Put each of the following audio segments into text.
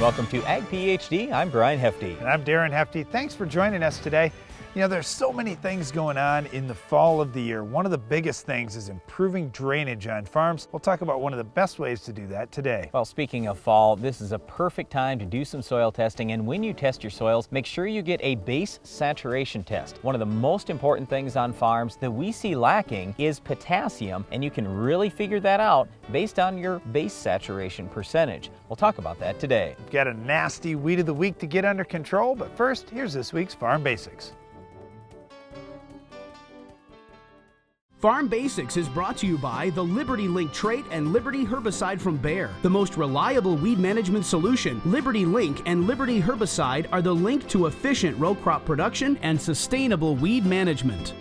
welcome to Ag PhD. I'm Brian Hefty. And I'm Darren Hefty. Thanks for joining us today. You know, there's so many things going on in the fall of the year. One of the biggest things is improving drainage on farms. We'll talk about one of the best ways to do that today. Well, speaking of fall, this is a perfect time to do some soil testing. And when you test your soils, make sure you get a base saturation test. One of the most important things on farms that we see lacking is potassium, and you can really figure that out based on your base saturation percentage. We'll talk about that today. We've got a nasty weed of the week to get under control, but first, here's this week's Farm Basics. Farm Basics is brought to you by the Liberty Link trait and Liberty herbicide from Bayer. The most reliable weed management solution, Liberty Link and Liberty herbicide are the link to efficient row crop production and sustainable weed management.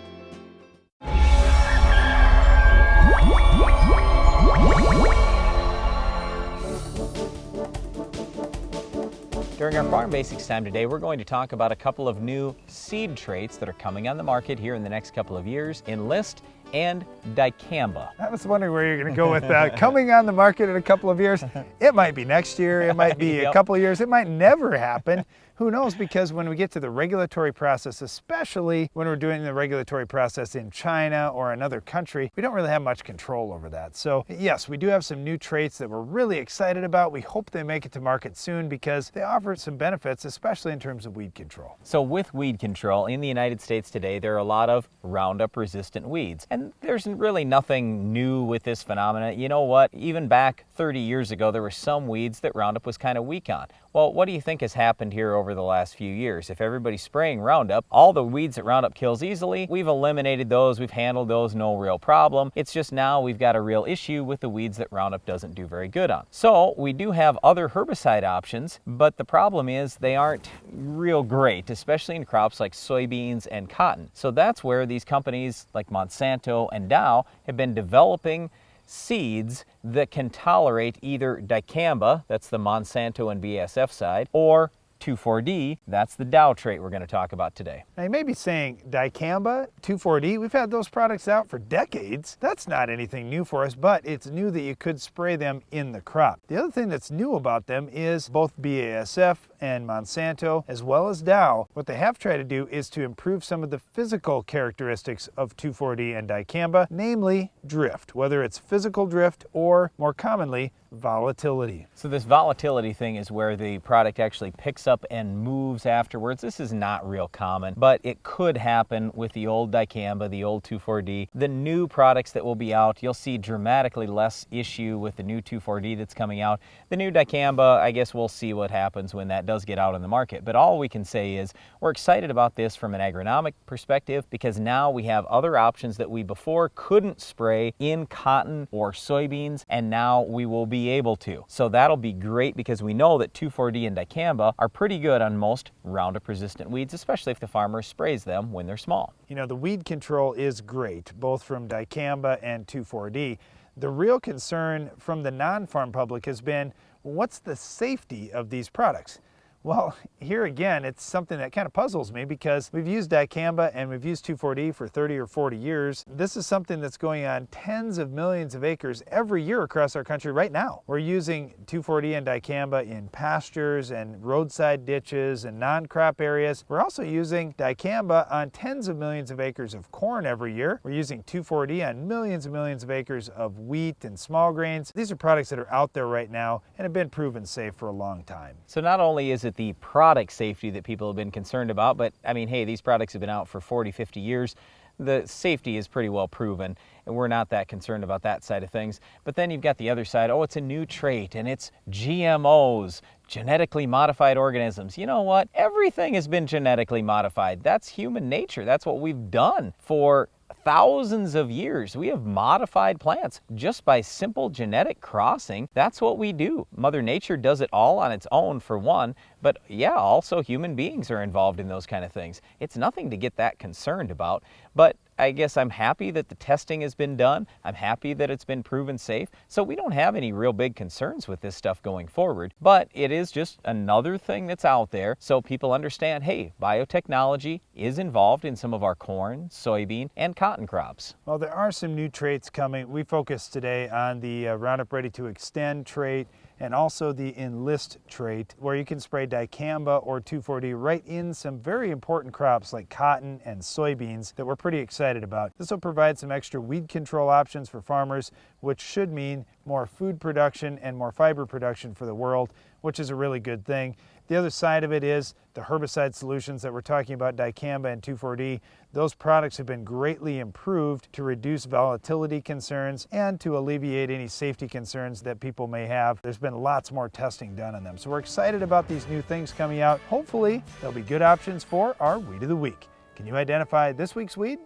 During our Farm Basics time today, we're going to talk about a couple of new seed traits that are coming on the market here in the next couple of years, Enlist and dicamba. I was wondering where you're going to go with that. Coming on the market in a couple of years. It might be next year, it might be a couple of years, it might never happen. Who knows? Because when we get to the regulatory process, especially when we're doing the regulatory process in China or another country, we don't really have much control over that. So yes, we do have some new traits that we're really excited about. We hope they make it to market soon because they offer some benefits, especially in terms of weed control. So with weed control in the United States today, there are a lot of Roundup resistant weeds. And there's really nothing new with this phenomena. You know what? Even back 30 years ago, there were some weeds that Roundup was kind of weak on. Well, what do you think has happened here over the last few years? If everybody's spraying Roundup, all the weeds that Roundup kills easily, we've eliminated those, we've handled those, no real problem. It's just now we've got a real issue with the weeds that Roundup doesn't do very good on. So we do have other herbicide options, but the problem is they aren't real great, especially in crops like soybeans and cotton. So that's where these companies like Monsanto and Dow have been developing seeds that can tolerate either dicamba, that's the Monsanto and BASF side, or 2,4-D, that's the Dow trait we're going to talk about today. Now you may be saying dicamba, 2,4-D, we've had those products out for decades. That's not anything new for us, but it's new that you could spray them in the crop. The other thing that's new about them is both BASF and Monsanto, as well as Dow, what they have tried to do is to improve some of the physical characteristics of 2,4-D and dicamba, namely drift, whether it's physical drift or, more commonly, volatility. So this volatility thing is where the product actually picks up and moves afterwards. This is not real common, but it could happen with the old dicamba, the old 2,4-D. The new products that will be out, you'll see dramatically less issue with the new 2,4-D that's coming out. The new dicamba, I guess we'll see what happens when that does get out in the market. But all we can say is we're excited about this from an agronomic perspective because now we have other options that we before couldn't spray in cotton or soybeans, and now we will be able to. So that'll be great because we know that 2,4-D and dicamba are pretty good on most Roundup resistant weeds, especially if the farmer sprays them when they're small. You know, the weed control is great, both from dicamba and 2,4-D. The real concern from the non-farm public has been, what's the safety of these products? Well, here again, it's something that kind of puzzles me because we've used dicamba and we've used 2,4-D for 30 or 40 years. This is something that's going on tens of millions of acres every year across our country right now. We're using 2,4-D and dicamba in pastures and roadside ditches and non-crop areas. We're also using dicamba on tens of millions of acres of corn every year. We're using 2,4-D on millions and millions of acres of wheat and small grains. These are products that are out there right now and have been proven safe for a long time. So not only is it the product safety that people have been concerned about, but I mean, hey, these products have been out for 40, 50 years. The safety is pretty well proven, and we're not that concerned about that side of things. But then you've got the other side, oh, it's a new trait, and it's GMOs, genetically modified organisms. You know what? Everything has been genetically modified. That's human nature. That's what we've done for thousands of years. We have modified plants just by simple genetic crossing. That's what we do. Mother Nature does it all on its own for one, but yeah, also human beings are involved in those kind of things. It's nothing to get that concerned about, but I guess I'm happy that the testing has been done. I'm happy that it's been proven safe. So we don't have any real big concerns with this stuff going forward, but it is just another thing that's out there so people understand, hey, biotechnology is involved in some of our corn, soybean, and cotton crops. Well, there are some new traits coming. We focused today on the Roundup Ready to Extend trait and also the Enlist trait, where you can spray dicamba or 2,4-D right in some very important crops like cotton and soybeans that we're pretty excited about. This will provide some extra weed control options for farmers, which should mean more food production and more fiber production for the world, which is a really good thing. The other side of it is the herbicide solutions that we're talking about, dicamba and 2,4-D. Those products have been greatly improved to reduce volatility concerns and to alleviate any safety concerns that people may have. There's been lots more testing done on them. So we're excited about these new things coming out. Hopefully, there'll be good options for our Weed of the Week. Can you identify this week's weed?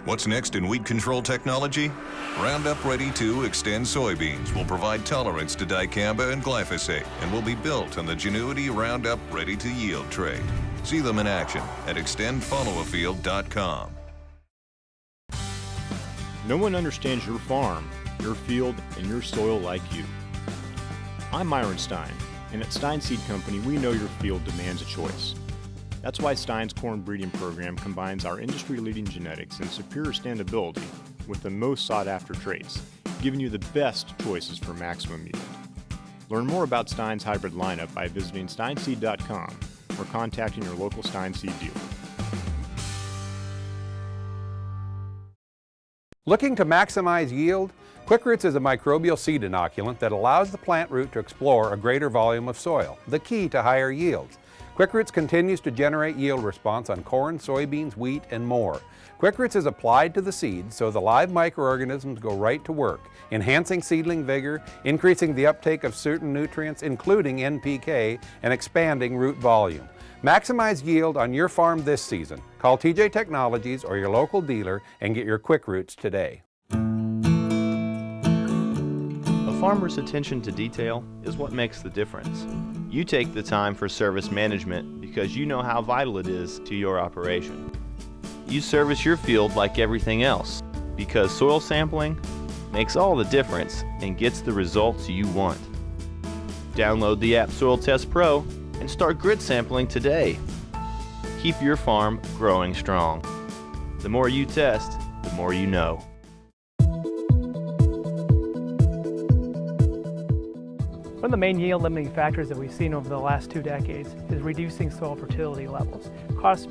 What's next in weed control technology? Roundup Ready 2 Extend soybeans will provide tolerance to dicamba and glyphosate and will be built on the Genuity Roundup Ready to Yield trait. See them in action at extendfollowafield.com. No one understands your farm, your field, and your soil like you. I'm Myron Stein, and at Stein Seed Company, we know your field demands a choice. That's why Stein's corn breeding program combines our industry-leading genetics and superior standability with the most sought-after traits, giving you the best choices for maximum yield. Learn more about Stein's hybrid lineup by visiting steinseed.com or contacting your local Stein Seed dealer. Looking to maximize yield? Quick Roots is a microbial seed inoculant that allows the plant root to explore a greater volume of soil, the key to higher yields. Quick Roots continues to generate yield response on corn, soybeans, wheat, and more. Quick Roots is applied to the seeds so the live microorganisms go right to work, enhancing seedling vigor, increasing the uptake of certain nutrients, including NPK, and expanding root volume. Maximize yield on your farm this season. Call TJ Technologies or your local dealer and get your Quick Roots today. A farmer's attention to detail is what makes the difference. You take the time for service management because you know how vital it is to your operation. You service your field like everything else because soil sampling makes all the difference and gets the results you want. Download the app Soil Test Pro and start grid sampling today. Keep your farm growing strong. The more you test, the more you know. One of the main yield limiting factors that we've seen over the last 2 decades is reducing soil fertility levels. Across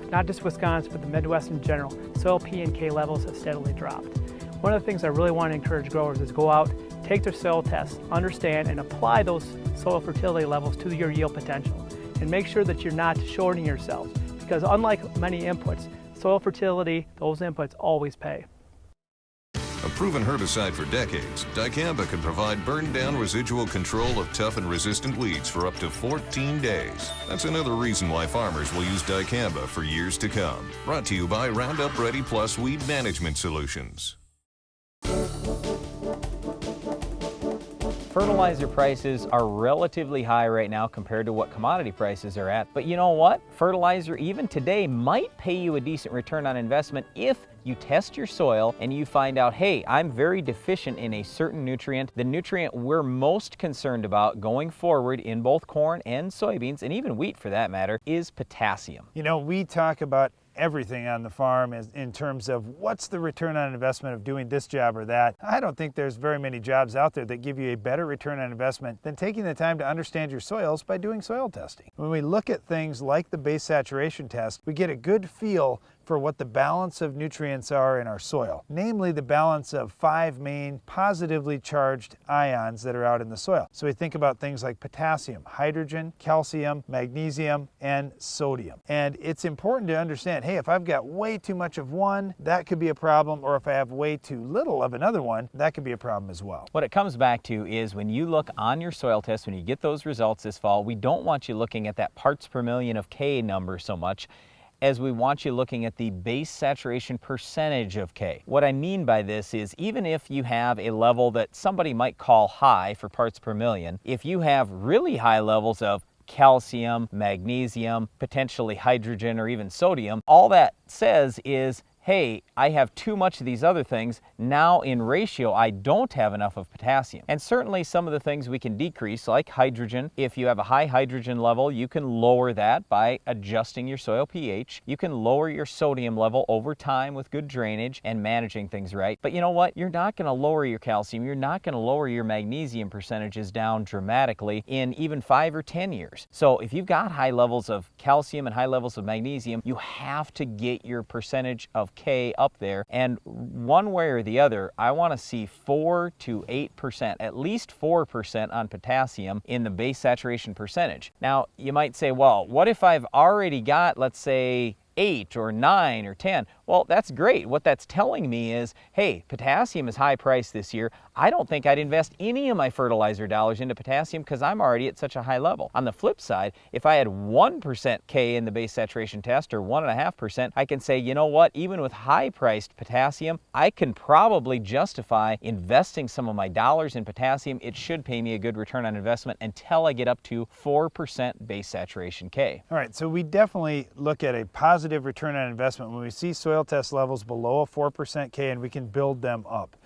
not just Wisconsin, but the Midwest in general, soil P and K levels have steadily dropped. One of the things I really want to encourage growers is go out, take their soil tests, understand and apply those soil fertility levels to your yield potential, and make sure that you're not shorting yourselves, because unlike many inputs, soil fertility, those inputs always pay. A proven herbicide for decades, dicamba can provide burn-down residual control of tough and resistant weeds for up to 14 days. That's another reason why farmers will use dicamba for years to come. Brought to you by Roundup Ready Plus Weed Management Solutions. Fertilizer prices are relatively high right now compared to what commodity prices are at. But you know what? Fertilizer even today might pay you a decent return on investment if you test your soil and you find out, hey, I'm very deficient in a certain nutrient. The nutrient we're most concerned about going forward in both corn and soybeans, and even wheat for that matter, is potassium. You know, we talk about everything on the farm in terms of what's the return on investment of doing this job or that. I don't think there's very many jobs out there that give you a better return on investment than taking the time to understand your soils by doing soil testing. When we look at things like the base saturation test, we get a good feel for what the balance of nutrients are in our soil, namely the balance of 5 main positively charged ions that are out in the soil. So we think about things like potassium, hydrogen, calcium, magnesium, and sodium. And it's important to understand, hey, if I've got way too much of one, that could be a problem, or if I have way too little of another one, that could be a problem as well. What it comes back to is when you look on your soil test, when you get those results this fall, we don't want you looking at that parts per million of K number so much as we want you looking at the base saturation percentage of K. What I mean by this is even if you have a level that somebody might call high for parts per million, if you have really high levels of calcium, magnesium, potentially hydrogen or even sodium, all that says is, hey, I have too much of these other things, now in ratio I don't have enough of potassium. And certainly some of the things we can decrease, like hydrogen. If you have a high hydrogen level, you can lower that by adjusting your soil pH. You can lower your sodium level over time with good drainage and managing things right. But you know what? You're not going to lower your calcium. You're not going to lower your magnesium percentages down dramatically in even 5 or 10 years. So if you've got high levels of calcium and high levels of magnesium, you have to get your percentage of K up there. And one way or the other, I want to see 4 to 8%, at least 4% on potassium in the base saturation percentage. Now, you might say, well, what if I've already got, let's say, 8 or 9 or 10? Well, that's great. What that's telling me is, hey, potassium is high priced this year. I don't think I'd invest any of my fertilizer dollars into potassium because I'm already at such a high level. On the flip side, if I had 1% K in the base saturation test or 1.5%, I can say, you know what, even with high priced potassium, I can probably justify investing some of my dollars in potassium. It should pay me a good return on investment until I get up to 4% base saturation K. All right, so we definitely look at a positive return on investment when we see soil test levels below a 4% K and we can build them up.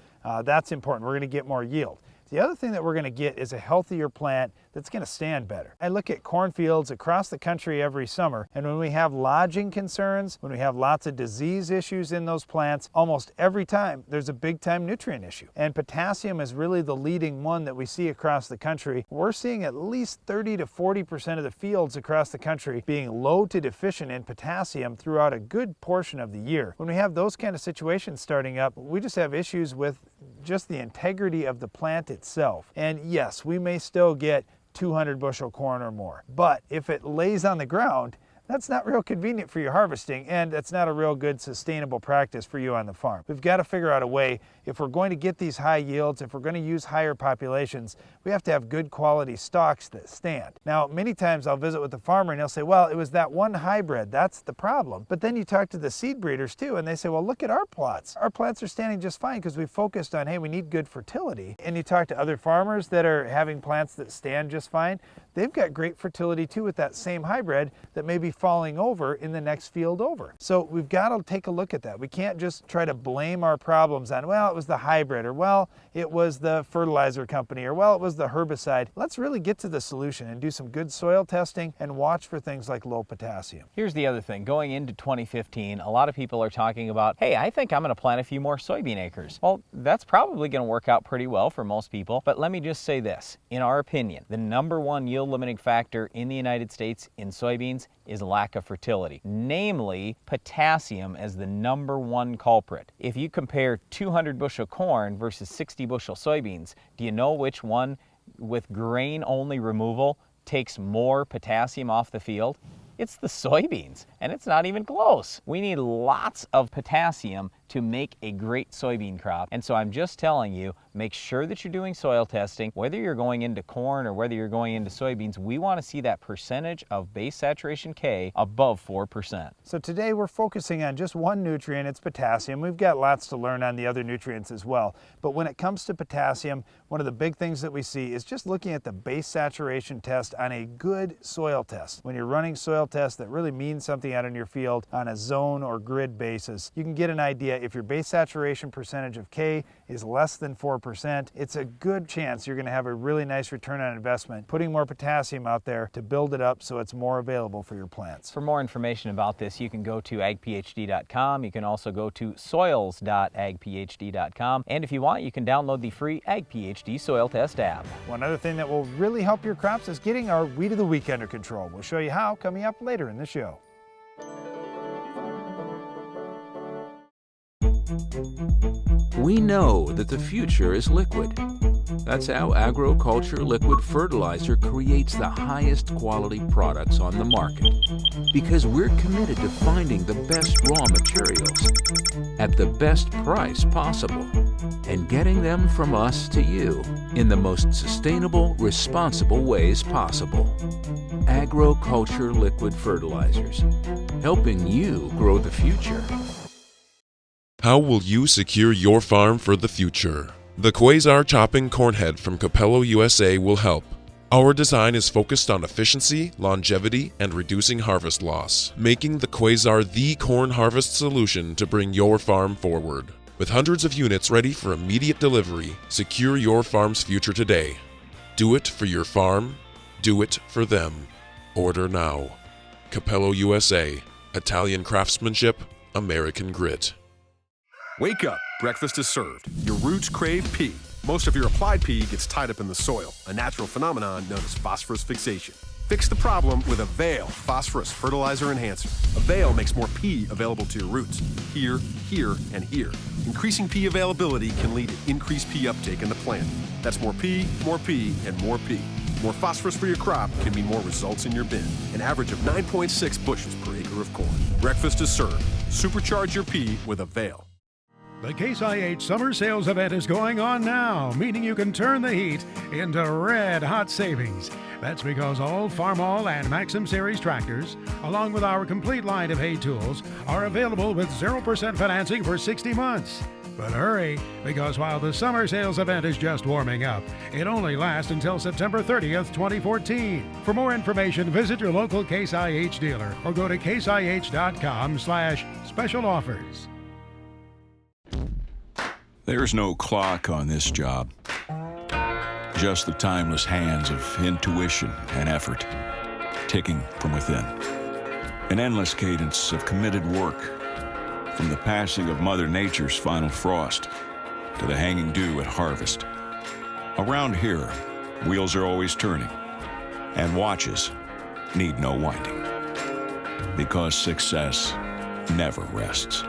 That's important. We're going to get more yield. The other thing that we're going to get is a healthier plant that's going to stand better. I look at cornfields across the country every summer, and when we have lodging concerns, when we have lots of disease issues in those plants, almost every time there's a big time nutrient issue. And potassium is really the leading one that we see across the country. We're seeing at least 30 to 40% of the fields across the country being low to deficient in potassium throughout a good portion of the year. When we have those kind of situations starting up, we just have issues with just the integrity of the plant itself. And yes, we may still get 200 bushel corn or more, but if it lays on the ground, that's not real convenient for your harvesting, and that's not a real good sustainable practice for you on the farm. We've got to figure out a way, if we're going to get these high yields, if we're going to use higher populations, we have to have good quality stalks that stand. Now, many times I'll visit with the farmer and he'll say, well, it was that one hybrid, that's the problem. But then you talk to the seed breeders too, and they say, well, look at our plots. Our plants are standing just fine because we focused on, hey, we need good fertility. And you talk to other farmers that are having plants that stand just fine, they've got great fertility too with that same hybrid that may be falling over in the next field over. So we've got to take a look at that. We can't just try to blame our problems on, well, it was the hybrid, or well, it was the fertilizer company, or well, it was the herbicide. Let's really get to the solution and do some good soil testing and watch for things like low potassium. Here's the other thing. Going into 2015, a lot of people are talking about, hey, I think I'm going to plant a few more soybean acres. Well, that's probably going to work out pretty well for most people, but let me just say this. In our opinion, the #1 yield limiting factor in the United States in soybeans is lack of fertility, namely potassium as the #1 culprit. If you compare 200 bushel corn versus 60 bushel soybeans, do you know which one with grain only removal takes more potassium off the field? It's the soybeans, and it's not even close. We need lots of potassium to make a great soybean crop. And so I'm just telling you, make sure that you're doing soil testing. Whether you're going into corn or whether you're going into soybeans, we want to see that percentage of base saturation K above 4%. So today we're focusing on just one nutrient, it's potassium. We've got lots to learn on the other nutrients as well. But when it comes to potassium, one of the big things that we see is just looking at the base saturation test on a good soil test. When you're running soil tests that really mean something out in your field on a zone or grid basis, you can get an idea if your base saturation percentage of K is less than 4%, it's a good chance you're going to have a really nice return on investment putting more potassium out there to build it up so it's more available for your plants. For more information about this, you can go to agphd.com. You can also go to soils.agphd.com. And if you want, you can download the free Ag PhD Soil Test app. One other thing that will really help your crops is getting our weed of the week under control. We'll show you how coming up later in the show. We know that the future is liquid. That's how Agriculture Liquid Fertilizer creates the highest quality products on the market. Because we're committed to finding the best raw materials at the best price possible and getting them from us to you in the most sustainable, responsible ways possible. Agriculture Liquid Fertilizers, helping you grow the future. How will you secure your farm for the future? The Quasar Chopping Cornhead from Capello USA will help. Our design is focused on efficiency, longevity, and reducing harvest loss, making the Quasar the corn harvest solution to bring your farm forward. With hundreds of units ready for immediate delivery, secure your farm's future today. Do it for your farm. Do it for them. Order now. Capello USA. Italian craftsmanship, American grit. Wake up. Breakfast is served. Your roots crave pea. Most of your applied pea gets tied up in the soil, a natural phenomenon known as phosphorus fixation. Fix the problem with Avail Phosphorus Fertilizer Enhancer. Avail makes more pea available to your roots. Here, here, and here. Increasing pea availability can lead to increased pea uptake in the plant. That's more pea, and more pea. More phosphorus for your crop can mean more results in your bin. An average of 9.6 bushels per acre of corn. Breakfast is served. Supercharge your pea with Avail. The Case IH Summer Sales Event is going on now, meaning you can turn the heat into red hot savings. That's because all Farmall and Maxim Series tractors, along with our complete line of hay tools, are available with 0% financing for 60 months. But hurry, because while the Summer Sales Event is just warming up, it only lasts until September 30th, 2014. For more information, visit your local Case IH dealer or go to caseih.com/special offers. There's no clock on this job. Just the timeless hands of intuition and effort, ticking from within. An endless cadence of committed work, from the passing of Mother Nature's final frost to the hanging dew at harvest. Around here, wheels are always turning, and watches need no winding, because success never rests.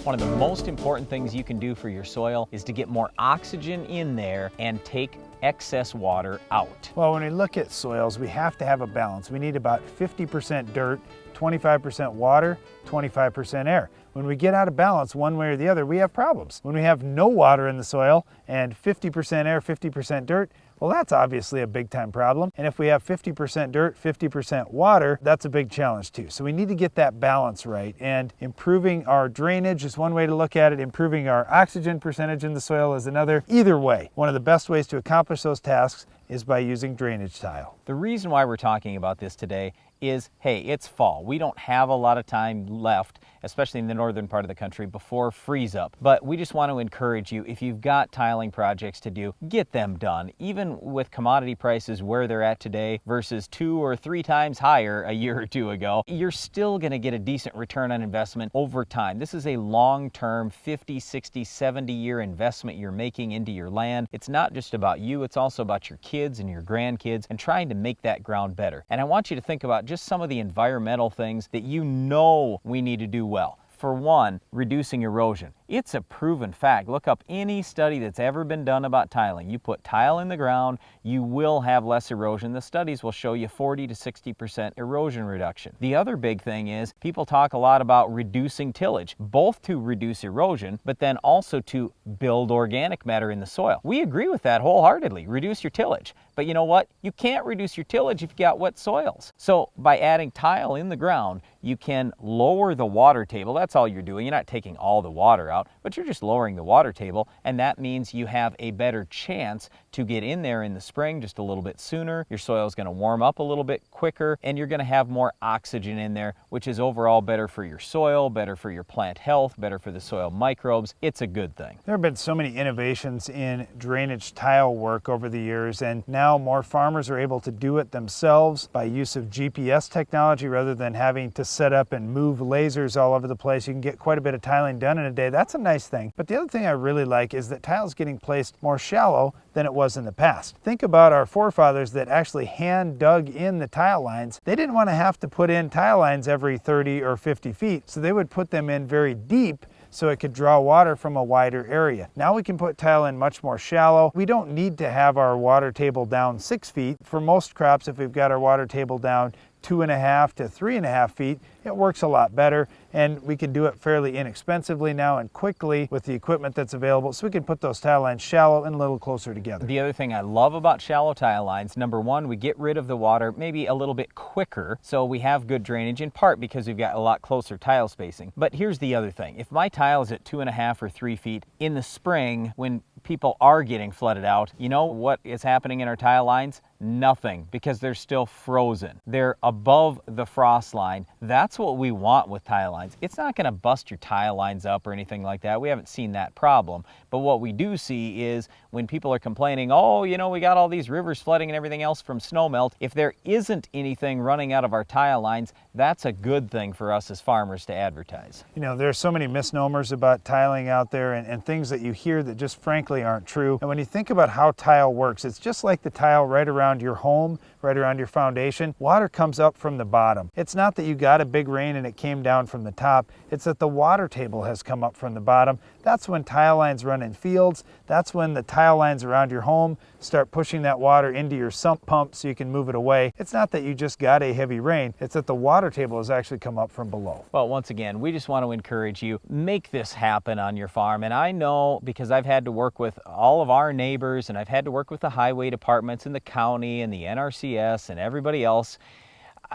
One of the most important things you can do for your soil is to get more oxygen in there and take excess water out. Well, when we look at soils, we have to have a balance. We need about 50% dirt, 25% water, 25% air. When we get out of balance one way or the other, we have problems. When we have no water in the soil and 50% air, 50% dirt, well, that's obviously a big time problem. And if we have 50% dirt, 50% water, that's a big challenge too. So we need to get that balance right. And improving our drainage is one way to look at it. Improving our oxygen percentage in the soil is another. Either way, one of the best ways to accomplish those tasks is by using drainage tile. The reason why we're talking about this today is, hey, it's fall. We don't have a lot of time left, especially in the northern part of the country, before freeze up. But we just want to encourage you, if you've got tiling projects to do, get them done. Even with commodity prices where they're at today versus 2 or 3 times higher a year or two ago, you're still going to get a decent return on investment over time. This is a long-term 50, 60, 70-year investment you're making into your land. It's not just about you, it's also about your kids and your grandkids and trying to make that ground better. And I want you to think about just some of the environmental things that you know we need to do well. For one, reducing erosion. It's a proven fact. Look up any study that's ever been done about tiling. You put tile in the ground, you will have less erosion. The studies will show you 40 to 60% erosion reduction. The other big thing is people talk a lot about reducing tillage, both to reduce erosion, but then also to build organic matter in the soil. We agree with that wholeheartedly. Reduce your tillage. But you know what? You can't reduce your tillage if you've got wet soils. So by adding tile in the ground, you can lower the water table. That's all you're doing. You're not taking all the water out, but you're just lowering the water table, and that means you have a better chance to get in there in the spring just a little bit sooner. Your soil is going to warm up a little bit quicker, and you're going to have more oxygen in there, which is overall better for your soil, better for your plant health, better for the soil microbes. It's a good thing. There have been so many innovations in drainage tile work over the years, and now more farmers are able to do it themselves by use of GPS technology rather than having to set up and move lasers all over the place. You can get quite a bit of tiling done in a day. That's a nice thing. But the other thing I really like is that tile is getting placed more shallow than it was in the past. Think about our forefathers that actually hand dug in the tile lines. They didn't want to have to put in tile lines every 30 or 50 feet, so they would put them in very deep so it could draw water from a wider area. Now we can put tile in much more shallow. We don't need to have our water table down 6 feet. For most crops, if we've got our water table down 2.5 to 3.5 feet, it works a lot better, and we can do it fairly inexpensively now and quickly with the equipment that's available, so we can put those tile lines shallow and a little closer together. The other thing I love about shallow tile lines, number one, we get rid of the water maybe a little bit quicker, so we have good drainage, in part because we've got a lot closer tile spacing. But here's the other thing. If my tile is at 2.5 or 3 feet, in the spring, when people are getting flooded out, you know what is happening in our tile lines? Nothing, because they're still frozen. They're above the frost line. That's what we want with tile lines. It's not going to bust your tile lines up or anything like that. We haven't seen that problem. But what we do see is when people are complaining, oh, you know, we got all these rivers flooding and everything else from snow melt. If there isn't anything running out of our tile lines, that's a good thing for us as farmers to advertise. You know, there's so many misnomers about tiling out there and things that you hear that just frankly aren't true. And when you think about how tile works, it's just like the tile right around your home, right around your foundation. Water comes up from the bottom. It's not that you got a big rain and it came down from the top. It's that the water table has come up from the bottom. That's when tile lines run in fields. That's when the tile lines around your home start pushing that water into your sump pump so you can move it away. It's not that you just got a heavy rain. It's that the water table has actually come up from below. Well, once again, we just want to encourage you, make this happen on your farm. And I know, because I've had to work with all of our neighbors, and I've had to work with the highway departments in the county and the NRCS and everybody else,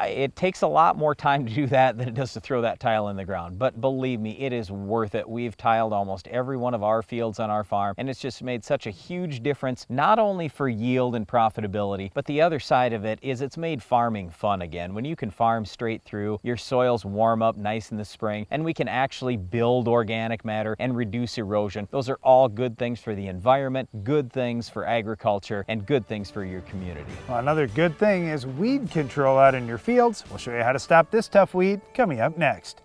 it takes a lot more time to do that than it does to throw that tile in the ground. But believe me, it is worth it. We've tiled almost every one of our fields on our farm, and it's just made such a huge difference, not only for yield and profitability, but the other side of it is it's made farming fun again. When you can farm straight through, your soils warm up nice in the spring, and we can actually build organic matter and reduce erosion. Those are all good things for the environment, good things for agriculture, and good things for your community. Well, another good thing is weed control out in your fields. We'll show you how to stop this tough weed coming up next.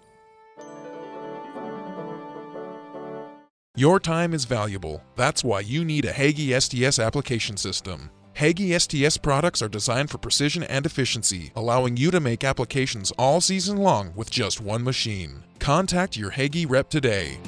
Your time is valuable. That's why you need a Hagie STS application system. Hagie STS products are designed for precision and efficiency, allowing you to make applications all season long with just one machine. Contact your Hagie rep today.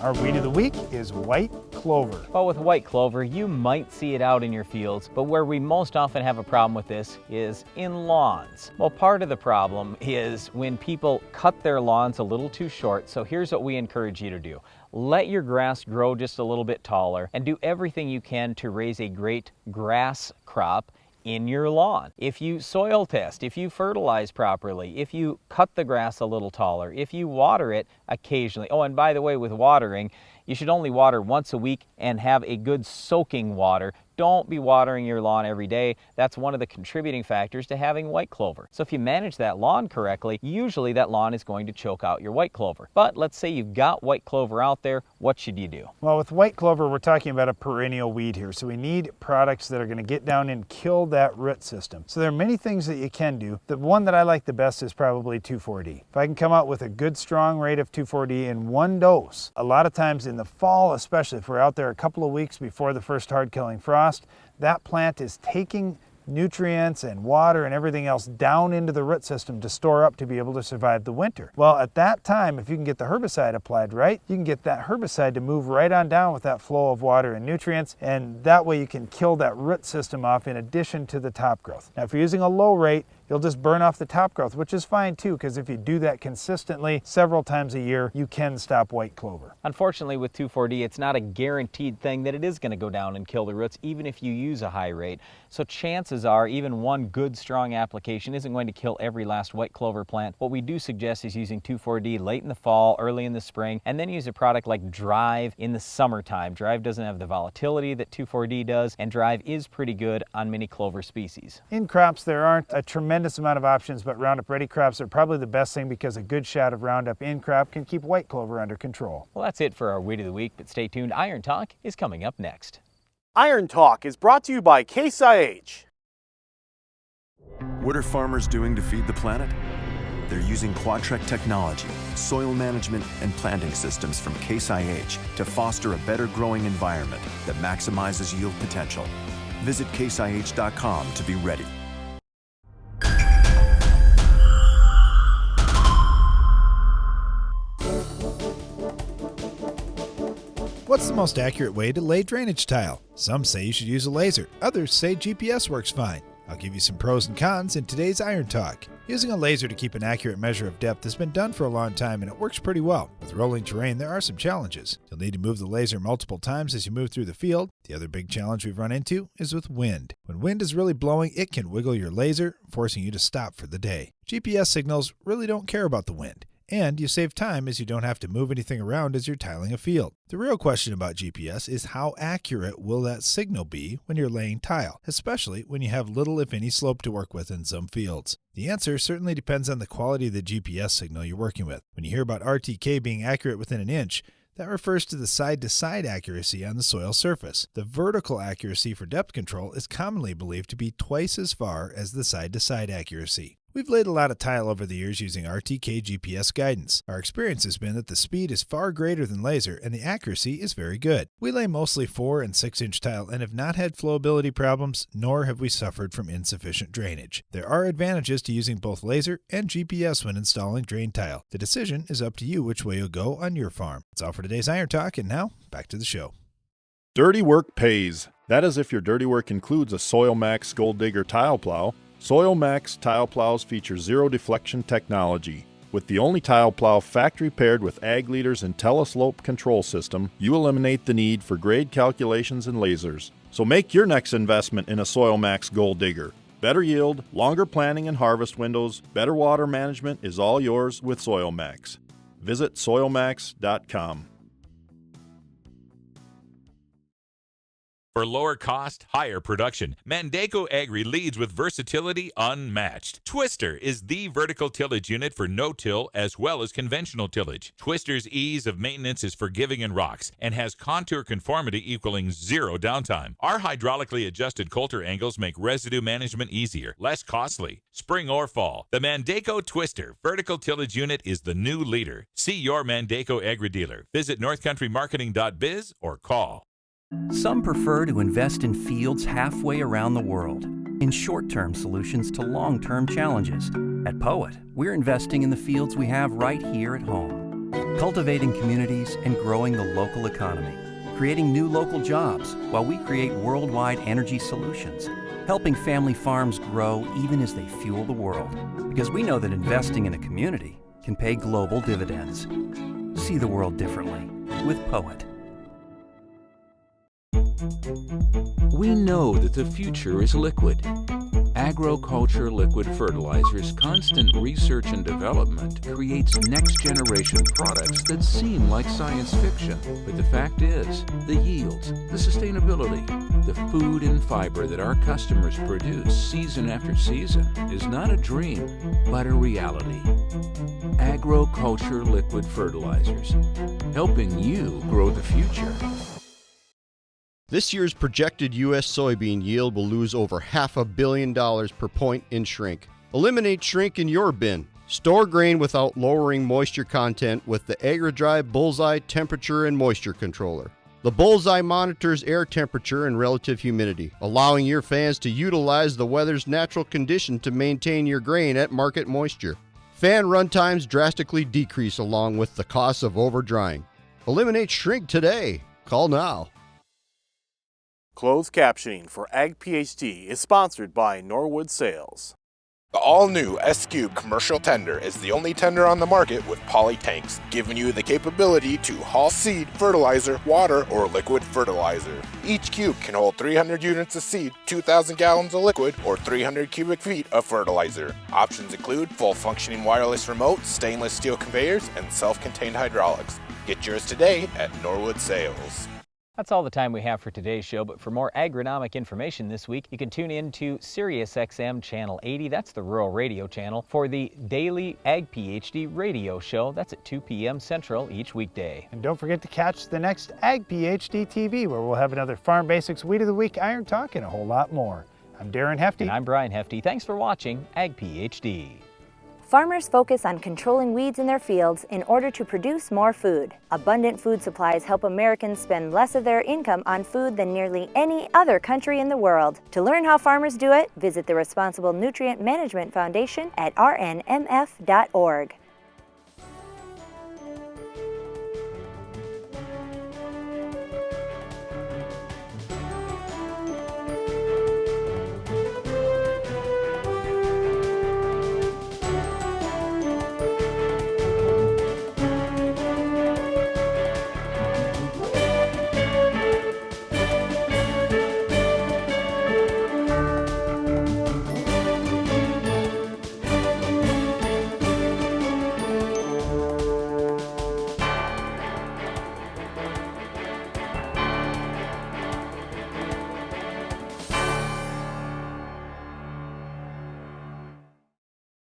Our weed of the week is white clover. Well, with white clover, you might see it out in your fields, but where we most often have a problem with this is in lawns. Well, part of the problem is when people cut their lawns a little too short, so here's what we encourage you to do. Let your grass grow just a little bit taller and do everything you can to raise a great grass crop in your lawn. If you soil test, if you fertilize properly, if you cut the grass a little taller, if you water it occasionally. Oh, and by the way, with watering, you should only water once a week and have a good soaking water. Don't be watering your lawn every day. That's one of the contributing factors to having white clover. So if you manage that lawn correctly, usually that lawn is going to choke out your white clover. But let's say you've got white clover out there, what should you do? Well, with white clover, we're talking about a perennial weed here. So we need products that are going to get down and kill that root system. So there are many things that you can do. The one that I like the best is probably 2,4-D. If I can come out with a good strong rate of 2,4-D in one dose, a lot of times in the fall, especially if we're out there a couple of weeks before the first hard killing frost, that plant is taking nutrients and water and everything else down into the root system to store up to be able to survive the winter. Well, at that time, if you can get the herbicide applied right, you can get that herbicide to move right on down with that flow of water and nutrients, and that way you can kill that root system off in addition to the top growth. Now, if you're using a low rate, you'll just burn off the top growth, which is fine too, because if you do that consistently several times a year, you can stop white clover. Unfortunately, with 2,4-D, it's not a guaranteed thing that it is going to go down and kill the roots, even if you use a high rate. So chances are, even one good, strong application isn't going to kill every last white clover plant. What we do suggest is using 2,4-D late in the fall, early in the spring, and then use a product like Drive in the summertime. Drive doesn't have the volatility that 2,4-D does, and Drive is pretty good on many clover species. In crops, there aren't a tremendous amount of options, but Roundup Ready crops are probably the best thing because a good shot of Roundup in crop can keep white clover under control. Well, that's it for our Weed of the Week, but stay tuned. Iron Talk is coming up next. Iron Talk is brought to you by Case IH. What are farmers doing to feed the planet? They're using Quadtrek technology, soil management, and planting systems from Case IH to foster a better growing environment that maximizes yield potential. Visit caseih.com to be ready. What's the most accurate way to lay drainage tile? Some say you should use a laser, others say GPS works fine. I'll give you some pros and cons in today's Iron Talk. Using a laser to keep an accurate measure of depth has been done for a long time and it works pretty well. With rolling terrain, there are some challenges. You'll need to move the laser multiple times as you move through the field. The other big challenge we've run into is with wind. When wind is really blowing, it can wiggle your laser, forcing you to stop for the day. GPS signals really don't care about the wind. And you save time as you don't have to move anything around as you're tiling a field. The real question about GPS is how accurate will that signal be when you're laying tile, especially when you have little if any slope to work with in some fields. The answer certainly depends on the quality of the GPS signal you're working with. When you hear about RTK being accurate within an inch, that refers to the side-to-side accuracy on the soil surface. The vertical accuracy for depth control is commonly believed to be twice as far as the side-to-side accuracy. We've laid a lot of tile over the years using RTK GPS guidance. Our experience has been that the speed is far greater than laser and the accuracy is very good. We lay mostly 4 and 6 inch tile and have not had flowability problems, nor have we suffered from insufficient drainage. There are advantages to using both laser and GPS when installing drain tile. The decision is up to you which way you'll go on your farm. That's all for today's Iron Talk, and now back to the show. Dirty work pays. That is if your dirty work includes a Soil Max Gold Digger tile plow. Soil Max tile plows feature zero deflection technology. With the only tile plow factory paired with Ag Leader's IntelliSlope control system, you eliminate the need for grade calculations and lasers. So make your next investment in a Soil Max Gold Digger. Better yield, longer planting and harvest windows, better water management is all yours with Soil Max. Visit soilmax.com. For lower cost, higher production, Mandaco Agri leads with versatility unmatched. Twister is the vertical tillage unit for no-till as well as conventional tillage. Twister's ease of maintenance is forgiving and rocks and has contour conformity equaling zero downtime. Our hydraulically adjusted coulter angles make residue management easier, less costly. Spring or fall, the Mandaco Twister vertical tillage unit is the new leader. See your Mandaco Agri dealer. Visit northcountrymarketing.biz or call. Some prefer to invest in fields halfway around the world, in short-term solutions to long-term challenges. At Poet, we're investing in the fields we have right here at home, cultivating communities and growing the local economy, creating new local jobs while we create worldwide energy solutions, helping family farms grow even as they fuel the world, because we know that investing in a community can pay global dividends. See the world differently with Poet. We know that the future is liquid. Agroculture liquid fertilizers' constant research and development creates next-generation products that seem like science fiction. But the fact is, the yields, the sustainability, the food and fiber that our customers produce season after season is not a dream, but a reality. Agroculture liquid fertilizers, helping you grow the future. This year's projected U.S. soybean yield will lose over $500 million per point in shrink. Eliminate shrink in your bin. Store grain without lowering moisture content with the AgriDrive Bullseye Temperature and Moisture Controller. The Bullseye monitors air temperature and relative humidity, allowing your fans to utilize the weather's natural condition to maintain your grain at market moisture. Fan runtimes drastically decrease along with the cost of overdrying. Eliminate shrink today. Call now. Closed captioning for Ag PhD is sponsored by Norwood Sales. The all-new S-Cube commercial tender is the only tender on the market with poly tanks, giving you the capability to haul seed, fertilizer, water, or liquid fertilizer. Each cube can hold 300 units of seed, 2,000 gallons of liquid, or 300 cubic feet of fertilizer. Options include full functioning wireless remote, stainless steel conveyors, and self-contained hydraulics. Get yours today at Norwood Sales. That's all the time we have for today's show, but for more agronomic information this week, you can tune in to SiriusXM Channel 80. That's the rural radio channel for the daily Ag PhD radio show. That's at 2 p.m. Central each weekday. And don't forget to catch the next Ag PhD TV, where we'll have another Farm Basics Weed of the Week Iron Talk and a whole lot more. I'm Darren Hefty. And I'm Brian Hefty. Thanks for watching Ag PhD. Farmers focus on controlling weeds in their fields in order to produce more food. Abundant food supplies help Americans spend less of their income on food than nearly any other country in the world. To learn how farmers do it, visit the Responsible Nutrient Management Foundation at rnmf.org.